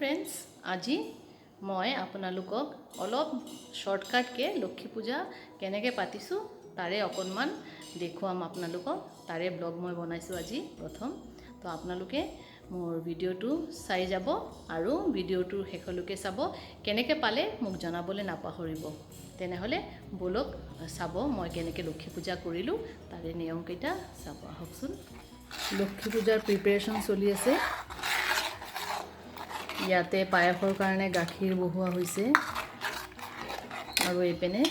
Friends আজি মই আপোনালোকক অলপ শৰ্টকাট কে লক্ষ্মী পূজা কেনেকৈ পাতিছো তাৰে অকনমান দেখুৱাম আপোনালোকক তাৰে ব্লগ মই বনাইছো আজি প্ৰথম তো আপোনালোকে মোৰ ভিডিওটো চাই যাব আৰু ভিডিওটো শেষলৈকে চাব কেনেকৈ পালে মোক জনাবলৈ নাপাহৰিব তেনেহলে বলক চাব মই কেনেকৈ লক্ষ্মী পূজা কৰিলো তাৰে নিয়ম কেইটা চাব আহকচোন লক্ষ্মী পূজাৰ প্ৰিপাৰেচন চলি আছে ইয়াতে পায়সৰ কাৰণে গাখীৰ বহোৱা হৈছে আৰু এইপেনে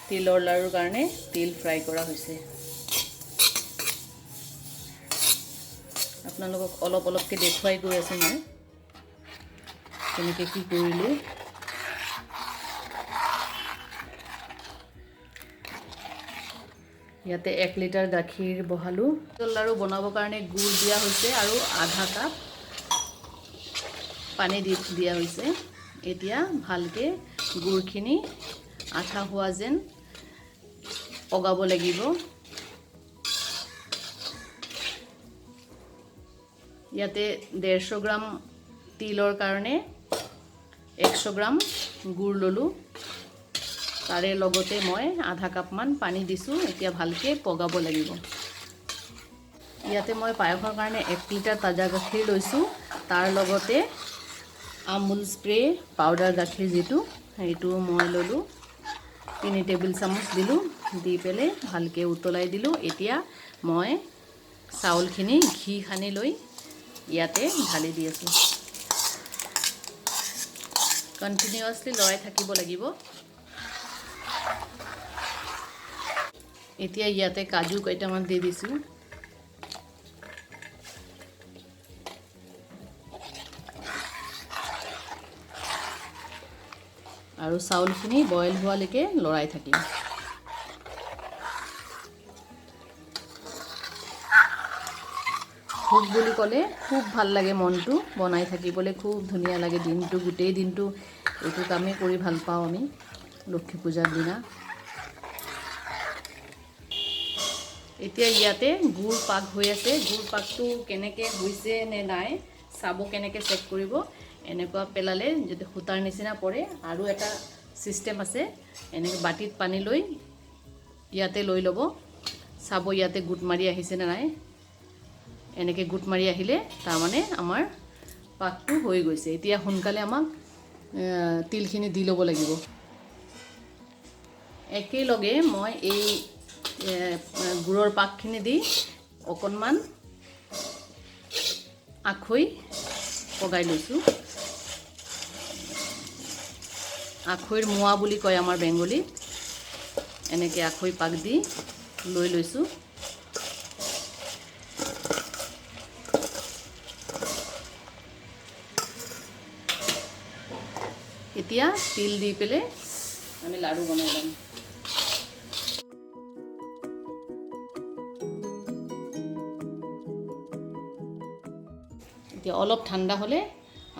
তিলৰ লাৰুৰ কাৰণে তিল ফ্ৰাই কৰা হৈছে আপোনালোকক অলপ অলপকৈ দেখুৱাই গৈ আছো মই কেনেকৈ কি কৰিলো ইয়াতে 1 লিটাৰ গাখীৰ বহালো তিলৰ লাৰু বনাবৰ কাৰণে গুড় দিয়া হৈছে আৰু আধা কাপ পানী দিয়া হৈছে এতিয়া ভালকে গুড়খিনি আঠা হোৱা যেন পগাব লাগিব ইয়াতে 150 গ্ৰাম তিলৰ কাৰণে 100 গ্ৰাম গুড় ললো তাৰে লগতে মই আধা কাপ মান পানী দিছো এতিয়া ভালকে পগাব লাগিব ইয়াতে মই পায়সৰ কাৰণে 1 লিটাৰ তাজা গাখীৰ লৈছো তাৰ লগতে আমুল স্প্ৰে পাউডাৰ গাখীৰ যেটো এইটো মই ললো 3 টেবিল চামুচ দিলো দি পেলে ভালকে উতলাই দিলো এতিয়া মই চাউলখিনি ঘি খানি লৈ ইয়াতে ঢালি দি আছো কন্টিনিউয়াসলি লৰাই থাকিব লাগিব এতিয়া ইয়াতে কাজু কেইটামান দি দিছো আৰু চাউলখিনি বইল হোৱালৈকে লৰাই থাকিম খুব বুলি ক'লে খুব ভাল লাগে মনটো বনাই থাকিবলৈ খুব ধুনীয়া লাগে দিনটো গোটেই দিনটো এইটো কামে কৰি ভাল পাওঁ আমি লক্ষ্মী পূজাৰ দিনা এতিয়া ইয়াতে গুড় পাক হৈ আছে গুড় পাকটো কেনেকৈ হৈছে নে নাই চাব কেনেকৈ চেক কৰিব এনেকুৱা পেলালে যদি খুটাৰ নিচিনা পৰে আৰু এটা সিস্টেম আছে এনেকৈ বাটিত পানী লৈ ইয়াতে লৈ লব চাব ইয়াতে গুট মাৰি আহিছে নে নাই এনেকৈ গুট মাৰি আহিলে তাৰ মানে আমাৰ পাকটো হৈ গৈছে এতিয়া সোনকালে আমাক তিলখিনি দি লব লাগিব একেলগে মই এই গুড়ৰ পাকখিনি দি অকনমান আখৈ পগাই লৈছো আখৈৰ মোৱা বুলি কয় আমাৰ বেঙ্গলী এনেকৈ আখৈ পাক দি লৈ লৈছো এতিয়া তিল দি পেলে আমি লাড়ু বনাই লম এতিয়া অলপ ঠাণ্ডা হলে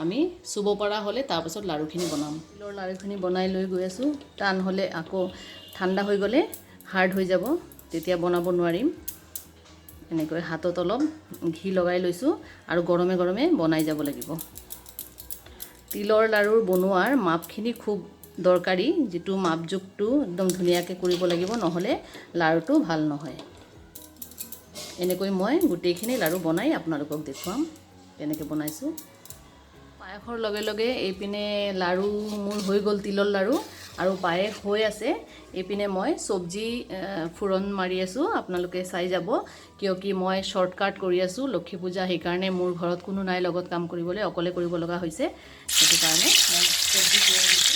আমি সুব পৰা হলে তাৰ পাছত লাড়ুখিনি বনাম তিলৰ লাড়ুখিনি বনাই লৈ গৈ আছো টান হলে আকৌ ঠাণ্ডা হৈ গলে হাৰ্ড হৈ যাব তেতিয়া বনাব নোৱাৰিম এনেকৈ হাতত অলপ ঘি লগাই লৈছো আৰু গৰমে গৰমে বনাই যাব লাগিব তিলৰ লাড়ুৰ বনোৱাৰ মাপখিনি খুব দৰকাৰী যেটো মাপযুক্তটো একদম ধুনীয়াকৈ কৰিব লাগিব নহলে লাড়ুটো ভাল নহয় এনেকৈ মই গোটেইখিনি লাড়ু বনাই আপোনালোকক দেখুৱাম কেনেকৈ বনাইছো পায়সৰ লগে লগে এইপিনে লাড়ু মোৰ হৈ গল তিলৰ লাড়ু আৰু পায়স হৈ আছে এইপিনে মই সবজি ফুৰণ মাৰি আছো আপোনালোকে চাই যাব কিয় কি মই শৰ্টকাট কৰি আছো লক্ষ্মী পূজা সেই কাৰণে মোৰ ঘৰত কোনো নাই লগত কাম কৰিবলৈ অকলে কৰিব লগা হৈছে সেইটো কাৰণে মই সবজি ফুৰণ দিছো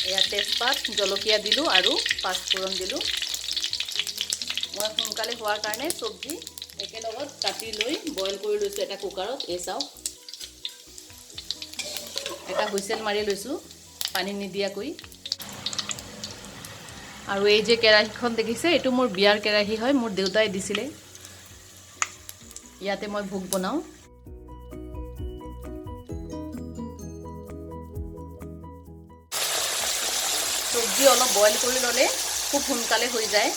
এয়া তেজপাত জলকীয়া দিলো আৰু পাঁচ ফুৰণ দিলো মই সোনকালে হোৱাৰ কাৰণে সবজি একেলগত কাটি লৈ বইল কৰি লৈছো এটা কুকাৰত এই চাও এটা হুইসেল মাৰি লৈছো পানী নিদিয়াকৈ আৰু এই যে কেৰাহীখন দেখিছে এটো মোৰ বিয়াৰ কেৰাহী হয় মোৰ দেউতাই দিছিলে ইয়াতে মই ভোগ বনাও সবজি অলপ বইল কৰি ললে খুব সোনকালে হৈ যায়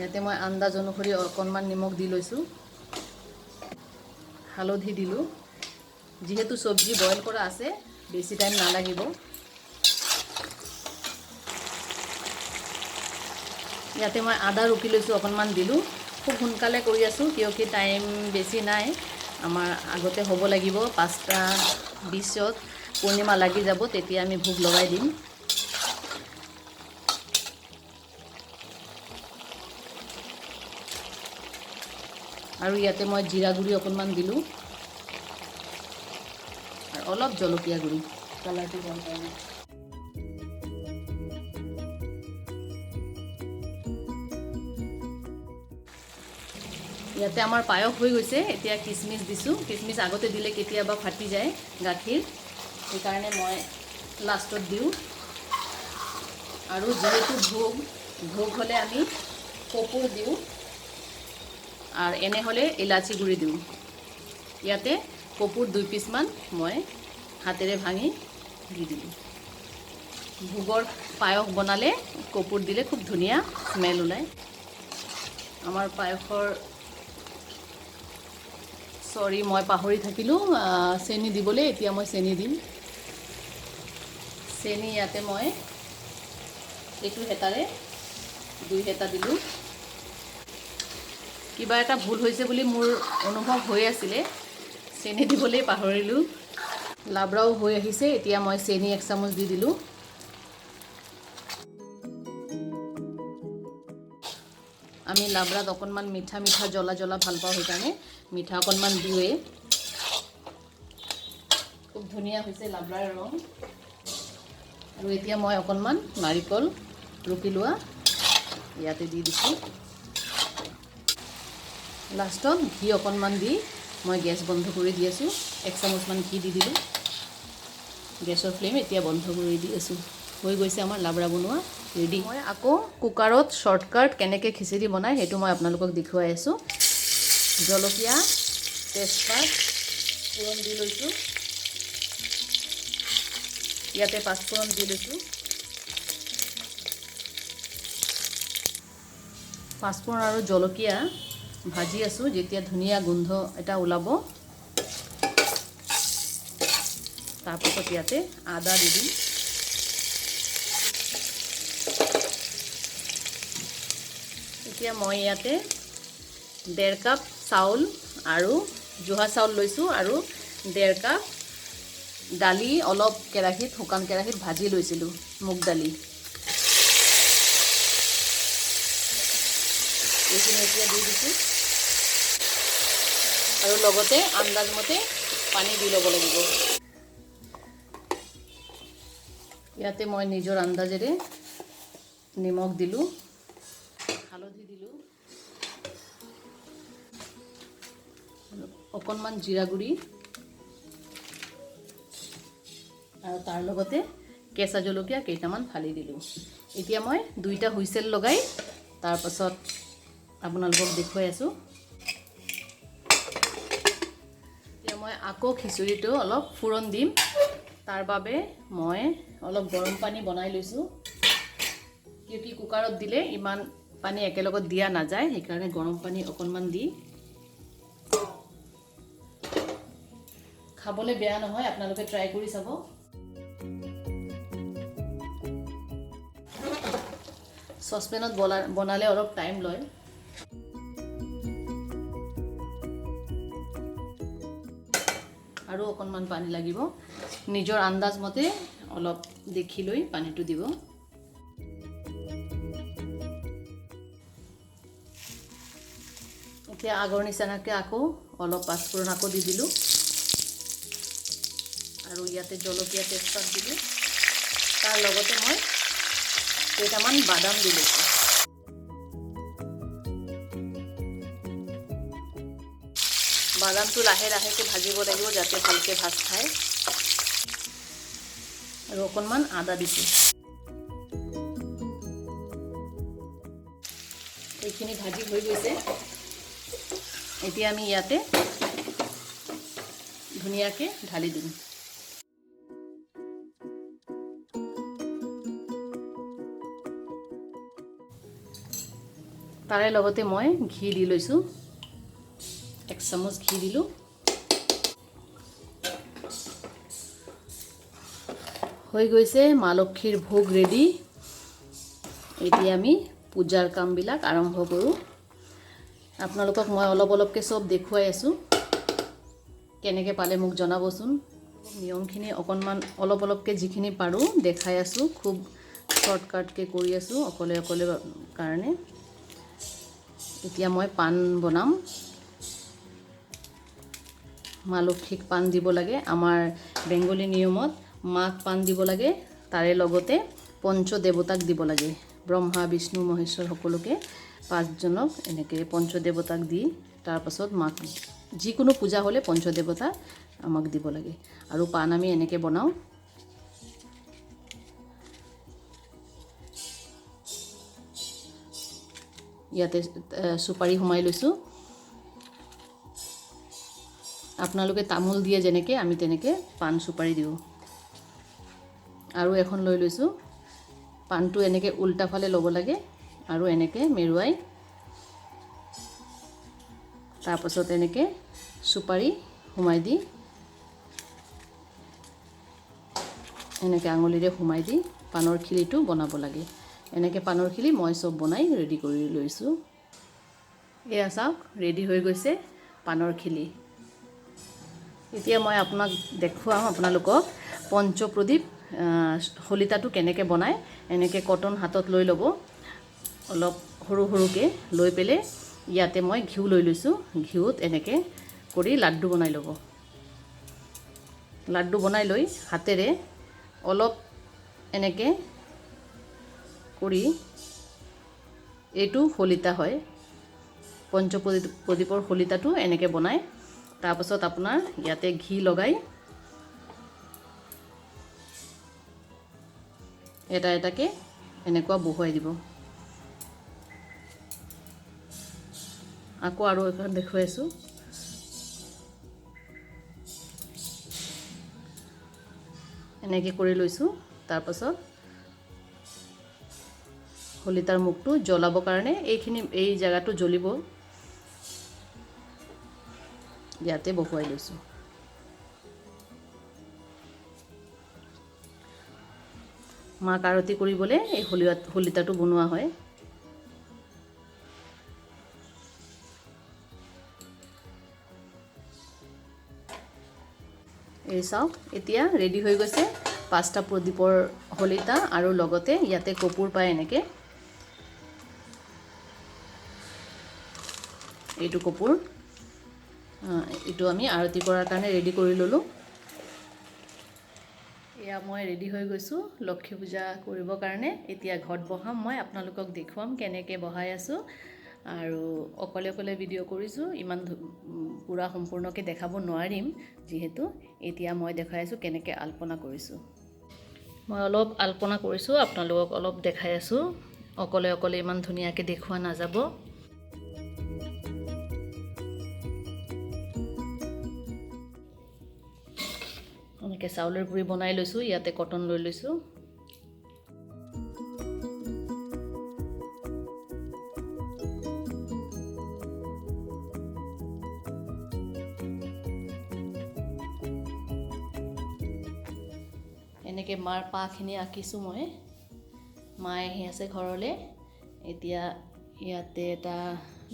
ইয়াতে মই আন্দাজ অনুসৰি অকণমান নিমখ দি লৈছোঁ, হালধি দিলোঁ। যিহেতু চব্জি বইল কৰা আছে, বেছি টাইম নালাগিব। ইয়াতে মই আদা ৰুকি লৈছোঁ, অকণমান দিলোঁ। খুব সোনকালে কৰি আছোঁ কিয়কি টাইম বেছি নাই। আমাৰ আগতে হ'ব লাগিব 5:20 পূৰ্ণিমা লাগি যাব, তেতিয়া আমি ভোগ লগাই দিম। আৰু ইয়াতে মই জিৰা গুড়ি অকণমান দিলোঁ আৰু অলপ জলকীয়া গুড়ি, কালাৰটো ভাল কাৰণে। ইয়াতে আমাৰ পায়স হৈ গৈছে। এতিয়া কিচমিচ দিছোঁ। কিচমিচ আগতে দিলে কেতিয়াবা ফাটি যায় গাখীৰ, সেইকাৰণে মই লাষ্টত দিওঁ। আৰু যিহেতু ভোগ হ'লে আমি কপূৰ দিওঁ আৰু এনে হ'লে ইলাচি গুড়ি দিওঁ। ইয়াতে কপূৰ 2 পিচমান মই হাতেৰে ভাঙি দি দিলোঁ। ভোগৰ পায়স বনালে কপূৰ দিলে খুব ধুনীয়া স্মেল ওলায়। আমাৰ পায়সৰ মই পাহৰি থাকিলোঁ চেনি দিবলৈ। এতিয়া মই চেনি দিম। চেনি ইয়াতে মই এইটো হেতাৰে 2 হেতা দিলোঁ। কিবা এটা ভুল হৈছে বুলি মোৰ অনুভৱ হৈ আছিলে, চেনি দিবলৈ পাহৰিলোঁ। লাবৰাও হৈ আহিছে। এতিয়া মই চেনি 1 চামুচ দি দিলোঁ। আমি লাবৰাত অকণমান মিঠা জ্বলা ভাল পাওঁ, সেইকাৰণে মিঠা অকণমান দিওঁৱেই। খুব ধুনীয়া হৈছে লাবৰাৰ ৰং। আৰু এতিয়া মই অকণমান নাৰিকল ৰুকি লোৱা ইয়াতে দি দিছোঁ। লাষ্টত ঘি অকণমান দি মই গেছ বন্ধ কৰি দি আছোঁ। 1 চামুচমান ঘি দি দিলোঁ। গেছৰ ফ্লেম এতিয়া বন্ধ কৰি দি আছোঁ। হৈ গৈছে আমাৰ লাবৰা বনোৱা ৰেডি। মই আকৌ কুকাৰত শ্বৰ্টকাট কেনেকৈ খিচিৰি বনায় সেইটো মই আপোনালোকক দেখুৱাই আছোঁ। জলকীয়া, তেজপাত ফোৰণ দি লৈছোঁ। ইয়াতে 5 ফোৰণ দি লৈছোঁ। 5 ফোৰণ আৰু জলকীয়া ভাজি আছোঁ। যেতিয়া ধুনীয়া গোন্ধ এটা ওলাব, তাৰপাছত ইয়াতে আদা দি দিম। এতিয়া মই ইয়াতে 1.5 কাপ চাউল আৰু জহা চাউল লৈছোঁ আৰু 1.5 কাপ দালি অলপ কেৰাহীত, শুকান কেৰাহীত ভাজি লৈছিলোঁ, মুগ দালি। এইখিনি এতিয়া দি দিছোঁ আৰু লগতে আন্দাজমতে পানী দি ল'ব লাগিব। ইয়াতে মই নিজৰ আন্দাজেৰে নিমখ দিলোঁ, হালধি দিলোঁ, অকণমান জিৰা গুড়ি আৰু তাৰ লগতে কেঁচা জলকীয়া কেইটামান ফালি দিলোঁ। এতিয়া মই 2টা হুইচেল লগাই তাৰপাছত আপোনালোকক দেখুৱাই আছোঁ। এতিয়া মই আকৌ খিচিৰিটো অলপ ফোৰণ দিম। তাৰ বাবে মই অলপ গৰম পানী বনাই লৈছোঁ। কিয়কি কুকাৰত দিলে ইমান পানী একেলগত দিয়া নাযায়, সেইকাৰণে গৰম পানী অকণমান দি। খাবলৈ বেয়া নহয়, আপোনালোকে ট্ৰাই কৰি চাব। চচপেনত বনালে অলপ টাইম লয়। আৰু অকণমান পানী লাগিব। নিজৰ আন্দাজ মতে অলপ দেখি লৈ পানীটো দিব। এতিয়া আগৰ নিচিনাকৈ আকৌ অলপ 5 ফোৰণ আকৌ দি দিলোঁ আৰু ইয়াতে জলকীয়া, তেজপাত দিলোঁ। তাৰ লগতে মই কেইটামান বাদাম দিলোঁ। বাদামটো লাহে লাহেকৈ ভাজিব লাগিব যাতে ভালকৈ ভাজ খায়। আৰু অকণমান আদা দিছোঁ। এইখিনি ভাজি হৈ গৈছে। এতিয়া আমি ইয়াতে ধুনীয়াকৈ ঢালি দিম। তাৰে লগতে মই ঘি দি লৈছোঁ 1 চামুচ ঘি দিলোঁ হৈ গৈছে মা লক্ষ্মীৰ ভোগ ৰেডি এতিয়া আমি পূজাৰ কামবিলাক আৰম্ভ কৰোঁ আপোনালোকক মই অলপকৈ সব দেখুৱাই আছোঁ কেনেকৈ পালে মোক জনাবচোন নিয়মখিনি অকণমান অলপকৈ যিখিনি পাৰোঁ দেখাই আছোঁ খুব শৰ্টকাটকৈ কৰি আছোঁ অকলে কাৰণে এতিয়া মই পাণ বনাম মা লক্ষ্মীক পাণ দিব লাগে আমাৰ বেংগলী নিয়মত মাক পাণ দিব লাগে তাৰে লগতে পঞ্চ দেৱতাক দিব লাগে ব্ৰহ্মা বিষ্ণু মহেশ্বৰ সকলোকে 5 জনক এনেকৈ পঞ্চ দেৱতাক দি তাৰ পাছত মাক যিকোনো পূজা হ'লে পঞ্চ দেৱতা আমাক দিব লাগে আৰু পাণ আমি এনেকৈ বনাওঁ ইয়াতে সুপাৰি সোমাই লৈছোঁ আপোনালোকে তামোল দিয়ে যেনেকৈ আমি তেনেকৈ পাণ সুপাৰি দিওঁ আৰু এখন লৈ লৈছোঁ পাণটো এনেকৈ উল্টা ফালে ল'ব লাগে আৰু এনেকৈ মেৰুৱাই তাৰ পাছত এনেকৈ সুপাৰি সোমাই দি এনেকৈ আঙুলিৰে সোমাই দি পাণৰ খিলিটো বনাব লাগে এনেকৈ পাণৰ খিলি মই সব বনাই ৰেডি কৰি লৈছোঁ এয়া চাওক ৰেডি হৈ গৈছে পাণৰ খিলি এতিয়া মই আপোনাক দেখুৱাম আপোনালোকক পঞ্চপ্ৰদীপ হলিতাটো কেনেকৈ বনায় এনেকৈ কটন হাতত লৈ ল'ব অলপ সৰুকৈ লৈ পেলে ইয়াতে মই ঘিউ লৈ লৈছোঁ ঘিউত এনেকৈ কৰি লাড্ডু বনাই ল'ব লাড্ডু বনাই লৈ হাতেৰে অলপ এনেকৈ কৰি এইটো হলিতা হয় পঞ্চপ্ৰদীপৰ হলিতাটো এনেকৈ বনায় তাৰপাছত আপোনাৰ ইয়াতে ঘি লগাই এটাকৈ এনেকুৱা বহুৱাই দিব আকৌ আৰু এখন দেখুৱাই আছোঁ এনেকৈ কৰি লৈছোঁ তাৰপাছত হলিতাৰ মুখটো জ্বলাবৰ কাৰণে এই জেগাটো জ্বলিব ইয়াতে বহুৱাই লৈছোঁ মাক আৰতি কৰিবলৈ এই হলিতাটো বনোৱা হয় এই চাওক এতিয়া ৰেডি হৈ গৈছে 5টা প্ৰদীপৰ হলিতা আৰু লগতে ইয়াতে কপুৰ পায় এনেকৈ এইটো কপুৰ এইটো আমি আৰতি কৰাৰ কাৰণে ৰেডি কৰি ল'লোঁ এয়া মই ৰেডি হৈ গৈছোঁ লক্ষ্মী পূজা কৰিবৰ কাৰণে এতিয়া ঘট বহাম মই আপোনালোকক দেখুৱাম কেনেকৈ বহাই আছোঁ আৰু অকলে ভিডিঅ' কৰিছোঁ ইমান পুৰা সম্পূৰ্ণকৈ দেখাব নোৱাৰিম যিহেতু এতিয়া মই দেখাই আছোঁ কেনেকৈ আলপনা কৰিছোঁ মই অলপ আলপনা কৰিছোঁ আপোনালোকক অলপ দেখাই আছোঁ অকলে ইমান ধুনীয়াকৈ দেখুওৱা নাযাব এনেকৈ চাউলৰ গুড়ি বনাই লৈছোঁ ইয়াতে কটন লৈ লৈছোঁ এনেকৈ মাৰ পাখিনি আঁকিছোঁ মই মায়ে আহি আছে ঘৰলৈ এতিয়া ইয়াতে এটা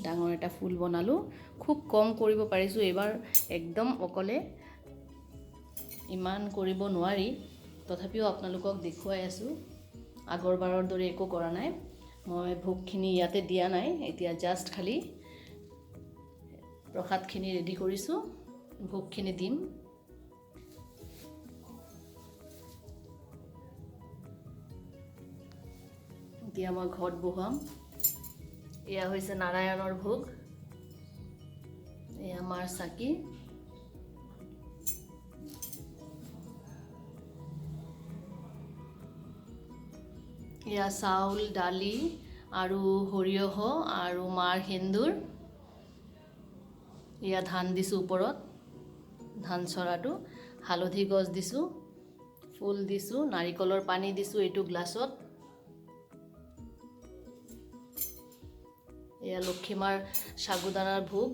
ডাঙৰ এটা ফুল বনালোঁ খুব কম কৰিব পাৰিছোঁ এইবাৰ একদম অকলে ইমান কৰিব নোৱাৰি তথাপিও আপোনালোকক দেখুৱাই আছোঁ আগৰবাৰৰ দৰে একো কৰা নাই মই ভোগখিনি ইয়াতে দিয়া নাই এতিয়া জাষ্ট খালি প্ৰসাদখিনি ৰেডি কৰিছোঁ ভোগখিনি দিম এতিয়া মই ঘট বহুৱাম এয়া হৈছে নাৰায়ণৰ ভোগ এয়া মাৰ চাকি এয়া চাউল দালি আৰু সৰিয়হ আৰু মাৰ সেন্দুৰ এয়া ধান দিছোঁ ওপৰত ধান চৰাটো হালধি গছ দিছোঁ ফুল দিছোঁ নাৰিকলৰ পানী দিছোঁ এইটো গ্লাছত এয়া লক্ষীমাৰ সাগুদানাৰ ভোগ,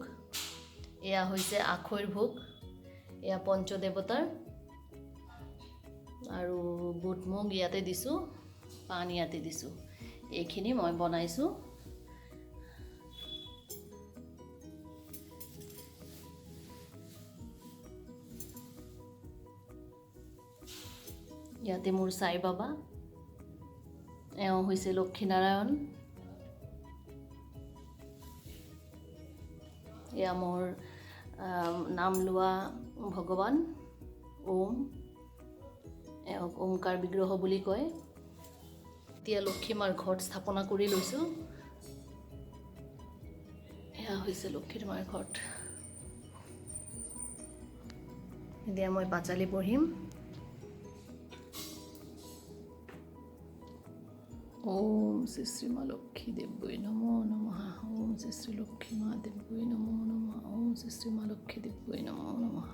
এয়া হৈছে আখৈৰ ভোগ, এয়া পঞ্চদেৱতাৰ, আৰু বুট মুগ ইয়াতে দিছোঁ, পান ইয়াতে দিছোঁ। এইখিনি মই বনাইছোঁ। ইয়াতে মোৰ সাই বাবা, এওঁ হৈছে লক্ষীনাৰায়ণ, এয়া মোৰ নাম লোৱা ভগৱান ওম, এওঁক ওমকাৰ বিগ্ৰহ বুলি কয়। এতিয়া লক্ষীমাৰ ঘট স্থাপনা কৰি লৈছোঁ। এয়া হৈছে লক্ষীৰ মাৰ ঘট। এতিয়া মই পাঁচালি পঢ়িম। ওম শ্ৰী শ্ৰী মা লক্ষ্মী দেৱী নমো নমঃ। ওম শ্ৰী শ্ৰী লক্ষ্মী মা দেৱী নমো নমঃ। ওম শ্ৰী শ্ৰী মা লক্ষ্মী দেৱী নমো নমঃ।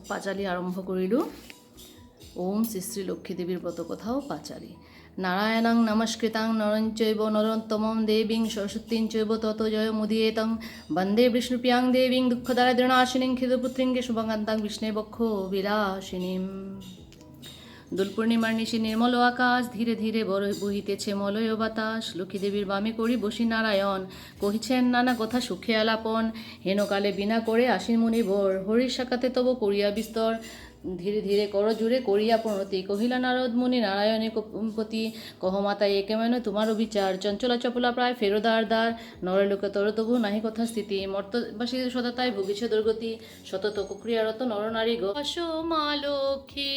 পাঁচালি আৰম্ভ কৰিলোঁ। ওম শ্ৰী শ্ৰী লক্ষ্মী দেৱীৰ ব্ৰতকথাও পাঁচালি। নাৰায়ণং নমস্কৃতাং নৰং চৈব নৰোত্তমং দেবীং সৰস্বতীং চৈব তত জয়মুদীয়েতং বন্দে বিষ্ণুপ্রিয়াং দেবীং দুঃখদারিদ্র্যনাশিনীং ক্ষিতপুত্রিং শুভকান্তাং বিষ্ণুবক্ষ বিলাসিনীম। দোল পূর্ণিমার নিশি নির্মল আকাশ, ধীরে ধীরে বহিতেছে মলয় বাতাস। লক্ষ্মী দেবীর বামে করি বসি নারায়ণ, কহিছেন নানা কথা সুখে আলাপন। হেনকালে বিনা করে আসিন মুনিবর, হরির সাক্ষাতে তব করিয়া বিস্তর। ধীরে ধীরে কর জুড়ে করিয়া প্রণতি, কহিলা নারদ মুনি নারায়ণের পতি। কহ মাতা একে মেন তোমারও বিচার, চঞ্চলা চপলা প্রায় ফেরোদার দ্বার। নরলোকে তর তবু নাহি কথা স্থিতি, মর্তবাসী সদা তাই ভুগিছে দুর্গতি। শতত ক্রিয়ারত নরনারী গো আসো মা লক্ষ্মী,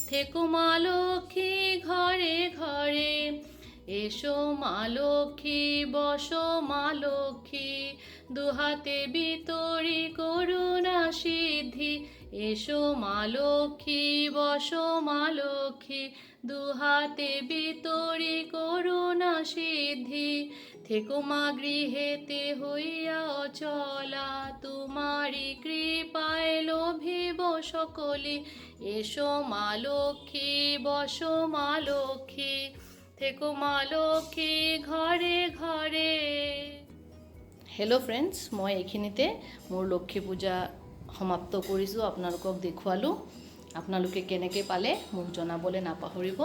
থেকো মা লক্ষ্মী ঘরে ঘরে। এসো মা লক্ষ্মী বসো মা লক্ষ্মী, দুহাতে বিতরি করুণা সিদ্ধি। এসো মা লক্ষ্মী বসো মা লক্ষ্মী, দুহাতে বিতরি করুণা সিদ্ধি। থেকো মা গৃহেতে হইয়া অচলা, তোমারি কৃপায় লোভিব সকলে। এসো মা লক্ষ্মী বসো মা লক্ষ্মী, থেকো মা লক্ষ্মী ঘৰে ঘৰে। হেল্ল' ফ্ৰেণ্ডছ, মই এইখিনিতে মোৰ লক্ষ্মী পূজা সমাপ্ত কৰিছোঁ, আপোনালোকক দেখুৱালোঁ। আপোনালোকে কেনেকৈ পালে মোক জনাবলৈ নাপাহৰিব,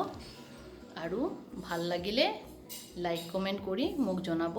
আৰু ভাল লাগিলে লাইক কমেণ্ট কৰি মোক জনাব।